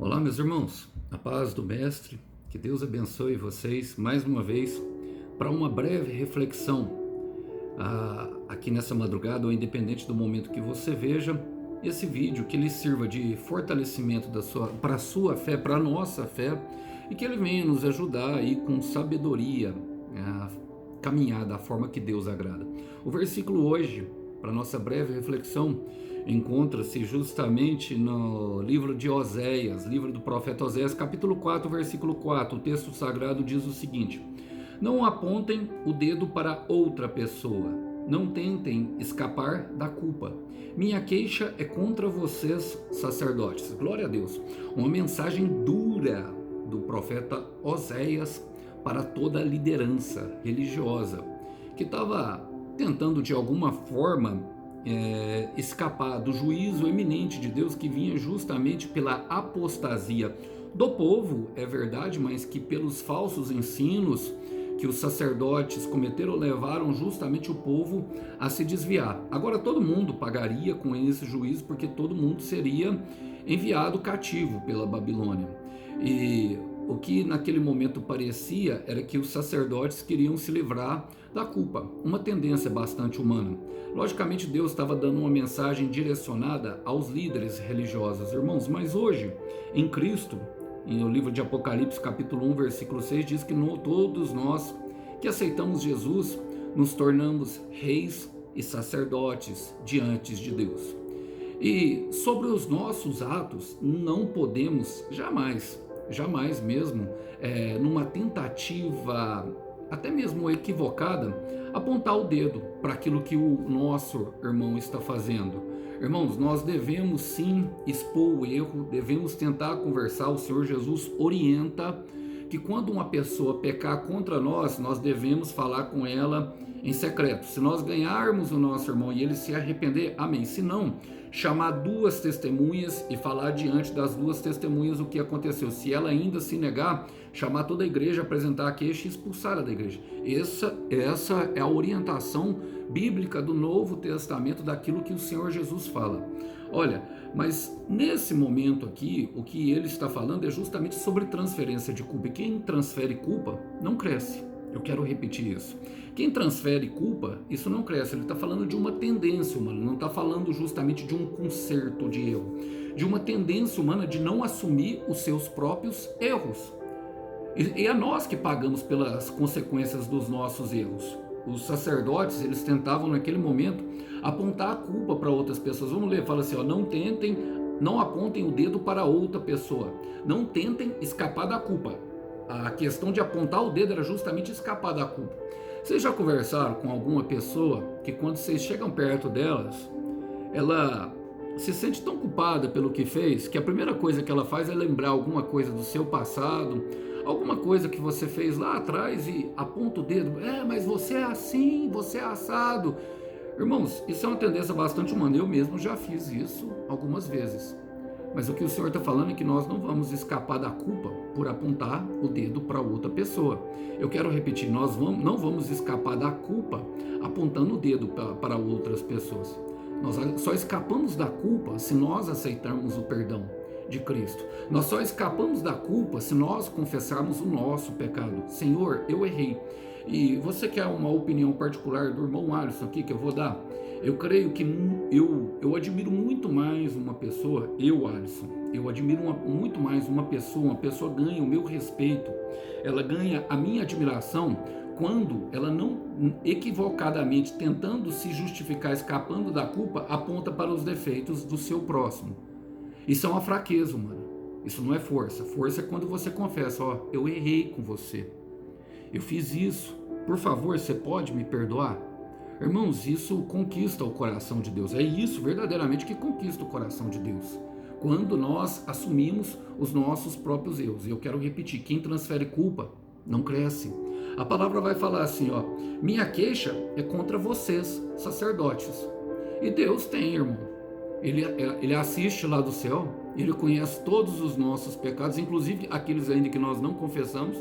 Olá, meus irmãos, a paz do Mestre, que Deus abençoe vocês mais uma vez para uma breve reflexão aqui nessa madrugada, ou independente do momento que você veja esse vídeo, que lhe sirva de fortalecimento para a sua fé, para a nossa fé, e que ele venha nos ajudar aí com sabedoria a caminhar da forma que Deus agrada. O versículo hoje, para nossa breve reflexão, encontra-se justamente no livro de Oséias, livro do profeta Oséias, capítulo 4, versículo 4. O texto sagrado diz o seguinte: Não apontem o dedo para outra pessoa, não tentem escapar da culpa. Minha queixa é contra vocês, sacerdotes. Glória a Deus. Uma mensagem dura do profeta Oséias para toda a liderança religiosa, que estava tentando de alguma forma escapar do juízo eminente de Deus que vinha justamente pela apostasia do povo, é verdade, mas que pelos falsos ensinos que os sacerdotes cometeram levaram justamente o povo a se desviar. Agora todo mundo pagaria com esse juízo, porque todo mundo seria enviado cativo pela Babilônia. E o que naquele momento parecia era que os sacerdotes queriam se livrar da culpa, uma tendência bastante humana. Logicamente Deus estava dando uma mensagem direcionada aos líderes religiosos, irmãos, mas hoje, em Cristo, no livro de Apocalipse, capítulo 1, versículo 6, diz que todos nós que aceitamos Jesus, nos tornamos reis e sacerdotes diante de Deus. E sobre os nossos atos, não podemos jamais mesmo, numa tentativa até mesmo equivocada, apontar o dedo para aquilo que o nosso irmão está fazendo. Irmãos, nós devemos sim expor o erro, devemos tentar conversar. O Senhor Jesus orienta que quando uma pessoa pecar contra nós, nós devemos falar com ela em secreto. Se nós ganharmos o nosso irmão e ele se arrepender, amém. Se não, chamar duas testemunhas e falar diante das duas testemunhas o que aconteceu. Se ela ainda se negar, chamar toda a igreja, apresentar a queixa e expulsá-la da igreja. Essa é a orientação bíblica do Novo Testamento, daquilo que o Senhor Jesus fala. Olha, mas nesse momento aqui, o que ele está falando é justamente sobre transferência de culpa. E quem transfere culpa não cresce. Eu quero repetir isso. Quem transfere culpa, isso não cresce. Ele está falando de uma tendência humana, não está falando justamente de um conserto de erro, de uma tendência humana de não assumir os seus próprios erros. E é nós que pagamos pelas consequências dos nossos erros. Os sacerdotes, eles tentavam naquele momento apontar a culpa para outras pessoas. Vamos ler, fala assim, ó, não apontem o dedo para outra pessoa, não tentem escapar da culpa. A questão de apontar o dedo era justamente escapar da culpa. Vocês já conversaram com alguma pessoa que quando vocês chegam perto delas, ela se sente tão culpada pelo que fez, que a primeira coisa que ela faz é lembrar alguma coisa do seu passado, alguma coisa que você fez lá atrás e aponta o dedo, mas você é assim, você é assado. Irmãos, isso é uma tendência bastante humana, eu mesmo já fiz isso algumas vezes. Mas o que o Senhor está falando é que nós não vamos escapar da culpa por apontar o dedo para outra pessoa. Eu quero repetir, nós não vamos escapar da culpa apontando o dedo para outras pessoas. Nós só escapamos da culpa se nós aceitarmos o perdão de Cristo. Nós só escapamos da culpa se nós confessarmos o nosso pecado. Senhor, eu errei. E você quer uma opinião particular do irmão Alisson aqui que eu vou dar? Eu creio que eu admiro muito mais uma pessoa, Alisson, eu admiro muito mais uma pessoa ganha o meu respeito, ela ganha a minha admiração quando ela não equivocadamente, tentando se justificar, escapando da culpa, aponta para os defeitos do seu próximo. Isso é uma fraqueza humana, isso não é força. Força é quando você confessa, eu errei com você, eu fiz isso, por favor, você pode me perdoar? Irmãos, isso conquista o coração de Deus. É isso verdadeiramente que conquista o coração de Deus. Quando nós assumimos os nossos próprios erros. E eu quero repetir, quem transfere culpa não cresce. A palavra vai falar assim, minha queixa é contra vocês, sacerdotes. E Deus tem, irmão. Ele assiste lá do céu, ele conhece todos os nossos pecados, inclusive aqueles ainda que nós não confessamos,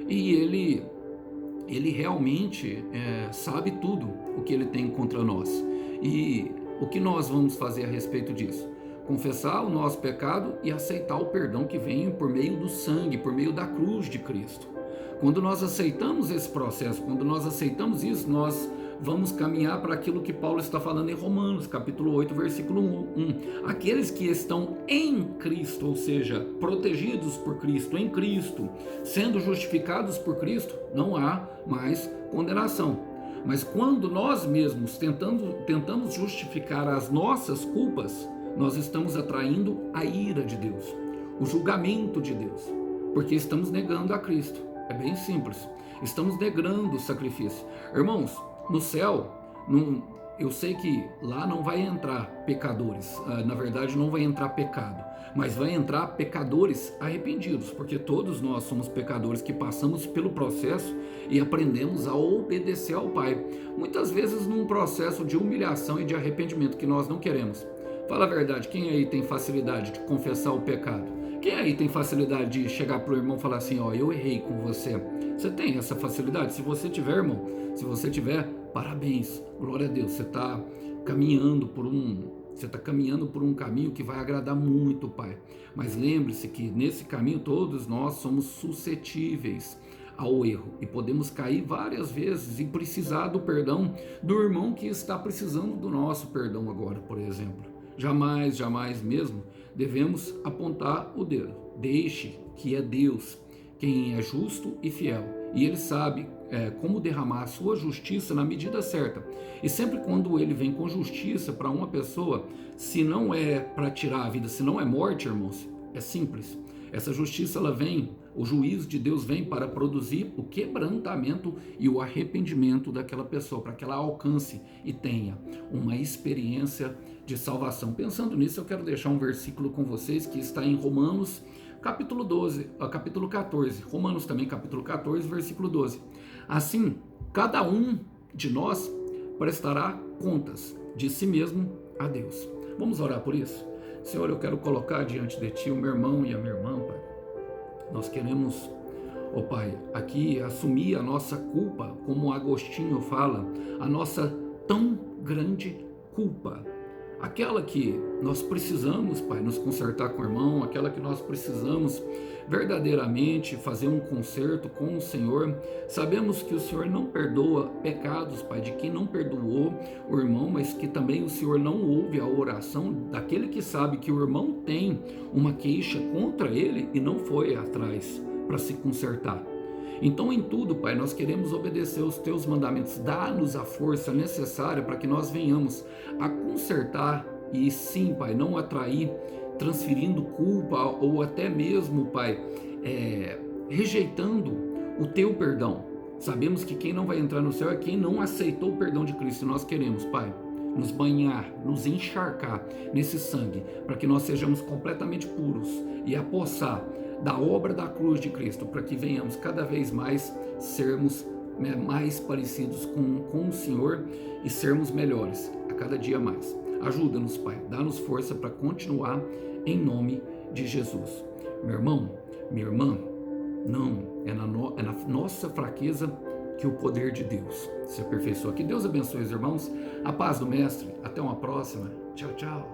e ele realmente sabe tudo o que ele tem contra nós. E o que nós vamos fazer a respeito disso? confessar o nosso pecado e aceitar o perdão que vem por meio do sangue, por meio da cruz de Cristo. Quando nós aceitamos esse processo, quando nós aceitamos isso, nós vamos caminhar para aquilo que Paulo está falando em Romanos, capítulo 8, versículo 1. Aqueles que estão em Cristo, ou seja, protegidos por Cristo, em Cristo, sendo justificados por Cristo, não há mais condenação. Mas quando nós mesmos tentamos justificar as nossas culpas, nós estamos atraindo a ira de Deus, o julgamento de Deus, porque estamos negando a Cristo. É bem simples. Estamos negando o sacrifício. Irmãos, no céu, eu sei que lá não vai entrar pecadores. Na verdade, não vai entrar pecado. Mas vai entrar pecadores arrependidos. Porque todos nós somos pecadores que passamos pelo processo e aprendemos a obedecer ao Pai. Muitas vezes num processo de humilhação e de arrependimento que nós não queremos. Fala a verdade, quem aí tem facilidade de confessar o pecado? Quem aí tem facilidade de chegar pro irmão e falar assim, ó, eu errei com você? Você tem essa facilidade? Se você tiver, irmão, se você tiver, parabéns, glória a Deus, você está caminhando por um caminho que vai agradar muito o Pai. Mas lembre-se que nesse caminho todos nós somos suscetíveis ao erro e podemos cair várias vezes e precisar do perdão do irmão que está precisando do nosso perdão agora, por exemplo. Jamais, jamais mesmo devemos apontar o dedo. Deixe que é Deus quem é justo e fiel. E Ele sabe como derramar a sua justiça na medida certa. E sempre quando Ele vem com justiça para uma pessoa, se não é para tirar a vida, se não é morte, irmãos, é simples. Essa justiça, ela vem, o juízo de Deus vem para produzir o quebrantamento e o arrependimento daquela pessoa, para que ela alcance e tenha uma experiência de salvação. Pensando nisso, eu quero deixar um versículo com vocês que está em Romanos, capítulo 14, Romanos também, capítulo 14, versículo 12. Assim, cada um de nós prestará contas de si mesmo a Deus. Vamos orar por isso? Senhor, eu quero colocar diante de Ti o meu irmão e a minha irmã, Pai. Nós queremos, ó Pai, aqui assumir a nossa culpa, como Agostinho fala, a nossa tão grande culpa. Aquela que nós precisamos, Pai, nos consertar com o irmão, aquela que nós precisamos verdadeiramente fazer um conserto com o Senhor. Sabemos que o Senhor não perdoa pecados, Pai, de quem não perdoou o irmão, mas que também o Senhor não ouve a oração daquele que sabe que o irmão tem uma queixa contra ele e não foi atrás para se consertar. Então, em tudo, Pai, nós queremos obedecer os Teus mandamentos. Dá-nos a força necessária para que nós venhamos a consertar e sim, Pai, não atrair, transferindo culpa ou até mesmo, Pai, rejeitando o Teu perdão. Sabemos que quem não vai entrar no céu é quem não aceitou o perdão de Cristo. E nós queremos, Pai, nos banhar, nos encharcar nesse sangue, para que nós sejamos completamente puros e apossar da obra da cruz de Cristo, para que venhamos cada vez mais sermos mais parecidos com o Senhor e sermos melhores a cada dia mais. Ajuda-nos, Pai, dá-nos força para continuar em nome de Jesus. Meu irmão, minha irmã, não, é na nossa fraqueza que o poder de Deus se aperfeiçoa. Que Deus abençoe os irmãos, a paz do Mestre, até uma próxima, tchau, tchau.